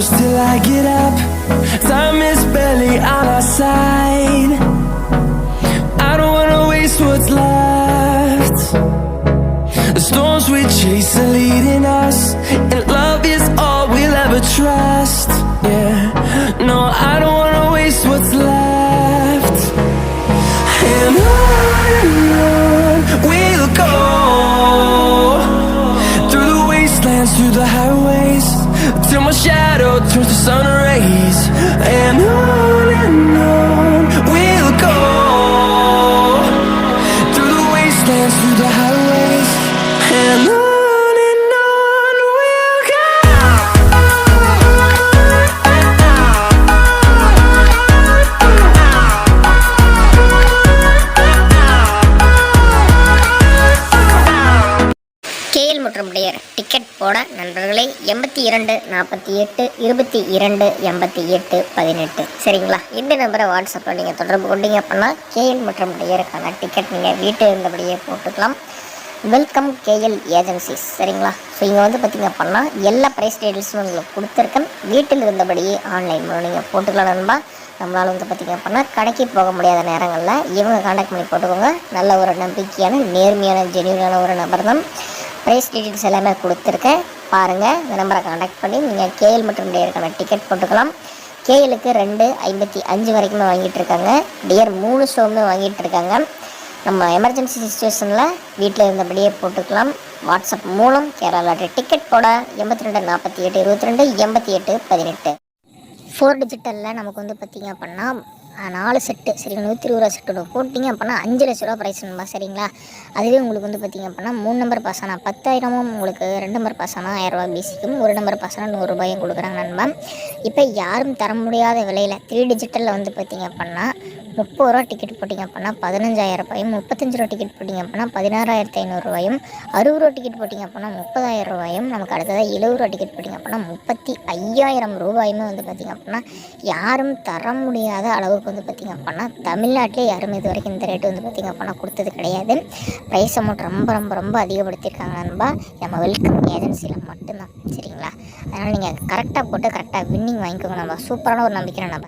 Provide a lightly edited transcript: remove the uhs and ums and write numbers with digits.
close till I get up. Time is barely on our side. I don't wanna waste what's left. The storms we chase are leading us, and love is all we'll ever trust. Yeah, no, I don't wanna waste what's left. And on we'll go, through the wastelands, through the highways, till my shadow turns to sun rays. And on we'll go, through the wastelands, through the highways, and on we'll go. KL மற்றும் dear ticket போட நண்பர்களை 82 48 22 88 18 சரிங்களா. இந்த நம்பரை வாட்ஸ்அப்பில் நீங்கள் தொடர்பு கொண்டீங்க அப்படின்னா கேஎல் மற்றும் டியருக்கான டிக்கெட் நீங்கள் வீட்டில் இருந்தபடியே போட்டுக்கலாம். வெல்கம் கேஎல் ஏஜென்சிஸ் சரிங்களா. ஸோ இங்கே வந்து பார்த்திங்க அப்படின்னா எல்லா ப்ரைஸ் டீட்டெயில்ஸும் உங்களுக்கு கொடுத்துருக்கேன். வீட்டில் இருந்தபடியே ஆன்லைன் மூலம் நீங்கள் போட்டுக்கலாம் நண்பா. நம்மளால் வந்து பார்த்திங்க அப்படின்னா கடைக்கு போக முடியாத நேரங்களில் இவங்க கான்டாக்ட் பண்ணி போட்டுக்கோங்க. நல்ல ஒரு நம்பிக்கையான நேர்மையான ஜென்யூனான ஒரு நபர் தான். ப்ரைஸ் டீட்டெயில்ஸ் எல்லாமே கொடுத்துருக்கேன் பாருங்கள். இந்த நம்பரை கான்டாக்ட் பண்ணி நீங்கள் கேஎல் மற்றும் டியருக்கான டிக்கெட் போட்டுக்கலாம். கேஎலுக்கு 2.55 வரைக்குமே வாங்கிட்டு இருக்காங்க. டியர் 3 ஷோவுமே வாங்கிட்டு இருக்காங்க. நம்ம எமர்ஜென்சி சுச்சுவேஷனில் வீட்டில் இருந்தபடியே போட்டுக்கலாம். வாட்ஸ்அப் மூலம் கேரளா டிக்கெட் போட 82 48 22 88 18 4 டிஜிட்டலில் நமக்கு வந்து பார்த்திங்க அப்படின்னா 4 செட்டு சரிங்களா. 120 செட்டு போட்டிங்க அப்படின்னா 5 லட்ச ரூபா ப்ரைஸ் நம்பா சரிங்களா. அதுவே உங்களுக்கு வந்து பார்த்திங்க அப்படின்னா 3 நம்பர் பாஸ் ஆனால் 10,000, உங்களுக்கு 2 நம்பர் பாஸ் ஆனால் 1000 ரூபா பிசிக்கும், 1 நம்பர் பாஸ் ஆனால் 100 ரூபாயும் கொடுக்குறாங்க நண்பா. இப்போ யாரும் தர முடியாத விலையில் 3 டிஜிட்டலில் வந்து பார்த்திங்க அப்படின்னா 30 ரூபா டிக்கெட் போட்டிங்க அப்படின்னா 15,000 ரூபாயும், 35 ரூபா டிக்கெட் போட்டிங்க அப்படின்னா 16,500 ரூபாயும், 60 ரூபா டிக்கெட் போட்டிங்க அப்படின்னா 30,000 ரூபாயும், நமக்கு அடுத்ததாக 70 ரூபா டிக்கெட் போட்டிங்க அப்படின்னா 35,000 ரூபாயுமே வந்து பார்த்திங்க அப்படின்னா யாரும் தர முடியாத அளவுக்கு வந்து பார்த்திங்க அப்படின்னா தமிழ்நாட்டிலே யாரும் இது வரைக்கும் இந்த ரேட்டு வந்து பார்த்திங்க அப்படின்னா கொடுத்தது கிடையாது. ப்ரைஸ் அமௌண்ட் ரொம்ப ரொம்ப ரொம்ப அதிகப்படுத்தியிருக்காங்க நண்பா. நம்ம வெல்கம் ஏஜென்சியில் மட்டும்தான் சரிங்களா. அதனால் நீங்கள் கரெக்டாக போட்டு கரெக்டாக வின்னிங் வாங்கிக்கோங்க நண்பா. சூப்பரான ஒரு நம்பிக்கை நண்பா.